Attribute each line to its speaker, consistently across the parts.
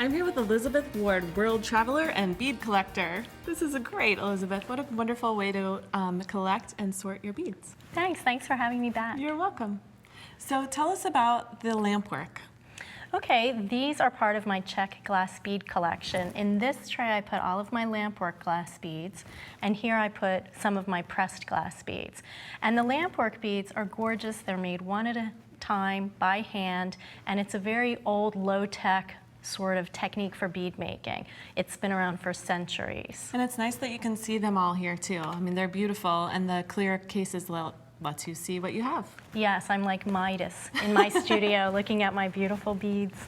Speaker 1: I'm here with Elizabeth Ward, world traveler and bead collector. This is great, Elizabeth. What a wonderful way to collect and sort your beads.
Speaker 2: Thanks for having me back.
Speaker 1: You're welcome. So tell us about the Lampwork.
Speaker 2: Okay, these are part of my Czech glass bead collection. In this tray I put all of my Lampwork glass beads, and here I put some of my pressed glass beads. And the Lampwork beads are gorgeous. They're made one at a time by hand, and it's a very old, low-tech sort of technique for bead making. It's been around for centuries.
Speaker 1: And it's nice that you can see them all here too. I mean, they're beautiful, and the clear cases lets you see what you have.
Speaker 2: Yes, I'm like Midas in my studio looking at my beautiful beads.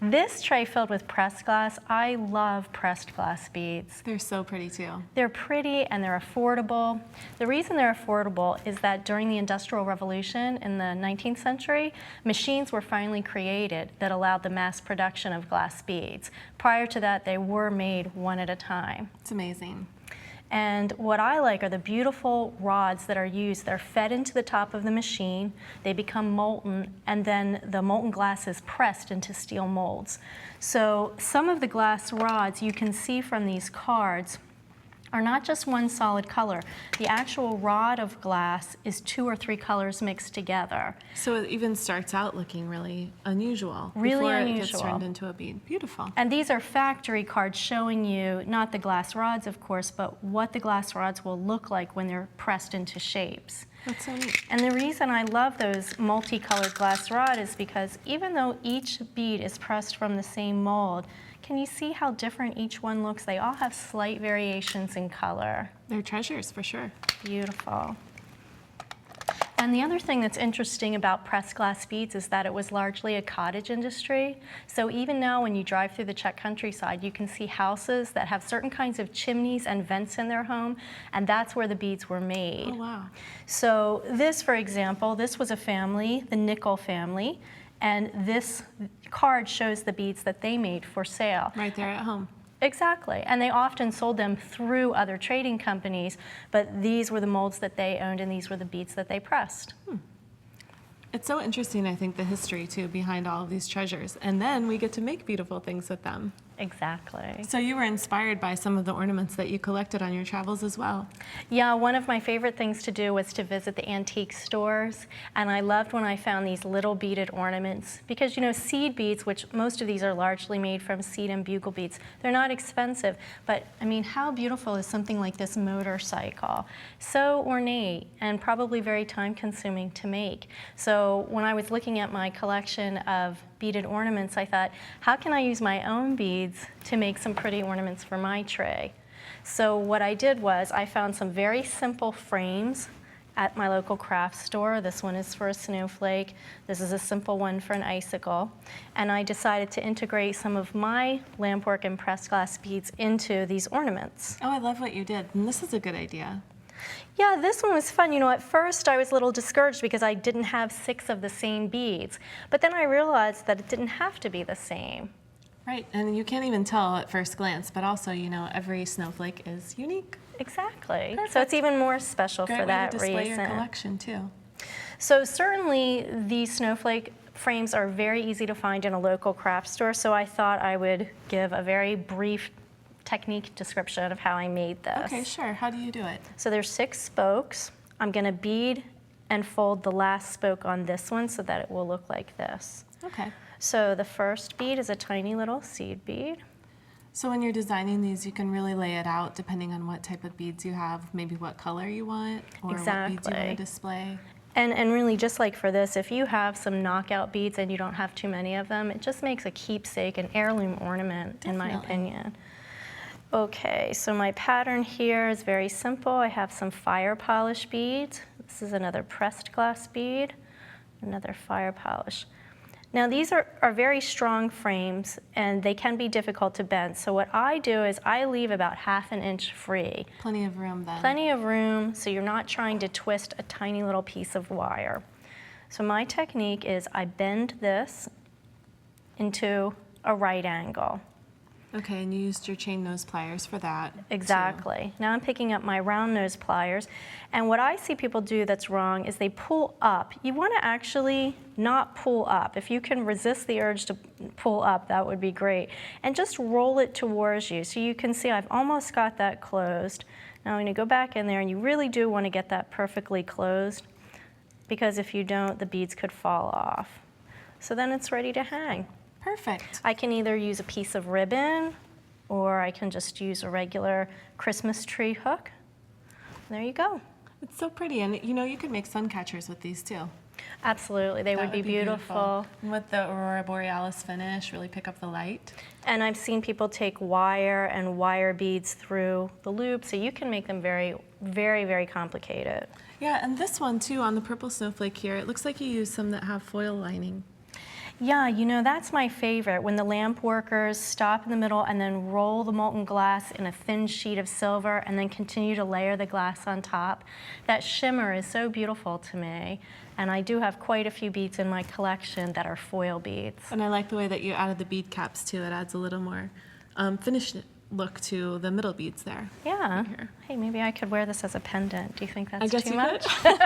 Speaker 2: This tray filled with pressed glass, I love pressed glass beads.
Speaker 1: They're so pretty too.
Speaker 2: They're pretty and they're affordable. The reason they're affordable is that during the Industrial Revolution in the 19th century, machines were finally created that allowed the mass production of glass beads. Prior to that, they were made one at a time.
Speaker 1: It's amazing.
Speaker 2: And what I like are the beautiful rods that are used. They're fed into the top of the machine, they become molten, and then the molten glass is pressed into steel molds. So some of the glass rods you can see from these cards are not just one solid color. The actual rod of glass is 2 or 3 colors mixed together.
Speaker 1: So it even starts out looking really unusual.
Speaker 2: Really
Speaker 1: before
Speaker 2: unusual.
Speaker 1: It gets turned into a bead. Beautiful.
Speaker 2: And these are factory cards showing you not the glass rods, of course, but what the glass rods will look like when they're pressed into shapes.
Speaker 1: That's so neat.
Speaker 2: And the reason I love those multicolored glass rod is because even though each bead is pressed from the same mold, can you see how different each one looks? They all have slight variations in color.
Speaker 1: They're treasures for sure.
Speaker 2: Beautiful. And the other thing that's interesting about pressed glass beads is that it was largely a cottage industry. So even now when you drive through the Czech countryside, you can see houses that have certain kinds of chimneys and vents in their home, and that's where the beads were made.
Speaker 1: Oh, wow.
Speaker 2: So this, for example, this was a family, the Nickel family, and this card shows the beads that they made for sale.
Speaker 1: Right there at home.
Speaker 2: Exactly, and they often sold them through other trading companies, but these were the molds that they owned and these were the beads that they pressed.
Speaker 1: It's so interesting, I think, the history too behind all of these treasures. And then we get to make beautiful things with them.
Speaker 2: Exactly.
Speaker 1: So you were inspired by some of the ornaments that you collected on your travels as well.
Speaker 2: Yeah, one of my favorite things to do was to visit the antique stores, and I loved when I found these little beaded ornaments because, you know, seed beads, which most of these are largely made from seed and bugle beads, they're not expensive, but I mean, how beautiful is something like this motorcycle? So ornate and probably very time-consuming to make. So when I was looking at my collection of beaded ornaments, I thought, how can I use my own beads to make some pretty ornaments for my tray? So what I did was I found some very simple frames at my local craft store. This one is for a snowflake. This is a simple one for an icicle. And I decided to integrate some of my Lampwork and pressed glass beads into these ornaments.
Speaker 1: Oh, I love what you did. And this is a good idea.
Speaker 2: Yeah, this one was fun. You know, at first I was a little discouraged because I didn't have 6 of the same beads. But then I realized that it didn't have to be the same.
Speaker 1: Right, and you can't even tell at first glance, but also, you know, every snowflake is unique.
Speaker 2: Exactly.
Speaker 1: Perfect.
Speaker 2: So it's even more special
Speaker 1: Great
Speaker 2: for that
Speaker 1: way to display
Speaker 2: reason.
Speaker 1: your collection too.
Speaker 2: So certainly these snowflake frames are very easy to find in a local craft store, so I thought I would give a very brief technique description of how I made this.
Speaker 1: Okay, sure. How do you do it?
Speaker 2: So there's 6 spokes. I'm going to bead and fold the last spoke on this one so that it will look like this.
Speaker 1: Okay.
Speaker 2: So the first bead is a tiny little seed bead.
Speaker 1: So when you're designing these, you can really lay it out depending on what type of beads you have, maybe what color you want, or what beads you want to display.
Speaker 2: And really, just like for this, if you have some knockout beads and you don't have too many of them, it just makes a keepsake, an heirloom ornament,
Speaker 1: Definitely.
Speaker 2: in my opinion. Okay, so my pattern here is very simple. I have some fire polish beads. This is another pressed glass bead, another fire polish. Now these are very strong frames and they can be difficult to bend. So what I do is I leave about 1/2 inch free.
Speaker 1: Plenty of room then.
Speaker 2: Plenty of room so you're not trying to twist a tiny little piece of wire. So my technique is I bend this into a right angle.
Speaker 1: Okay, and you used your chain nose pliers for that.
Speaker 2: Exactly. Now I'm picking up my round nose pliers, and what I see people do that's wrong is they pull up. You want to actually not pull up. If you can resist the urge to pull up, that would be great. And just roll it towards you. So you can see I've almost got that closed. Now I'm going to go back in there, and you really do want to get that perfectly closed, because if you don't, the beads could fall off. So then it's ready to hang.
Speaker 1: Perfect.
Speaker 2: I can either use a piece of ribbon, or I can just use a regular Christmas tree hook. There you go.
Speaker 1: It's so pretty, and you could make sun catchers with these too.
Speaker 2: Absolutely, they would be beautiful.
Speaker 1: And with the Aurora Borealis finish, really pick up the light.
Speaker 2: And I've seen people take wire and wire beads through the loop, so you can make them very, very, very complicated.
Speaker 1: Yeah, and this one too, on the purple snowflake here, it looks like you use some that have foil lining.
Speaker 2: Yeah, that's my favorite, when the lamp workers stop in the middle and then roll the molten glass in a thin sheet of silver and then continue to layer the glass on top. That shimmer is so beautiful to me, and I do have quite a few beads in my collection that are foil beads.
Speaker 1: And I like the way that you added the bead caps too. It adds a little more finished look to the middle beads there.
Speaker 2: Yeah. Hey, maybe I could wear this as a pendant. Do you think that's
Speaker 1: I guess
Speaker 2: too
Speaker 1: you
Speaker 2: much?
Speaker 1: Could.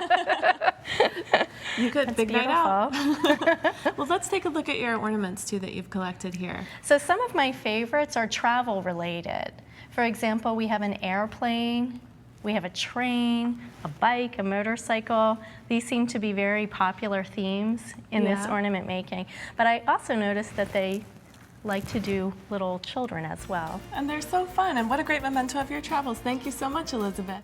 Speaker 1: You could.
Speaker 2: That's
Speaker 1: Big
Speaker 2: beautiful.
Speaker 1: night out. Well, let's take a look at your ornaments too that you've collected here.
Speaker 2: So some of my favorites are travel related. For example, we have an airplane, we have a train, a bike, a motorcycle. These seem to be very popular themes in this ornament making. But I also noticed that they like to do little children as well.
Speaker 1: And they're so fun, and what a great memento of your travels. Thank you so much, Elizabeth.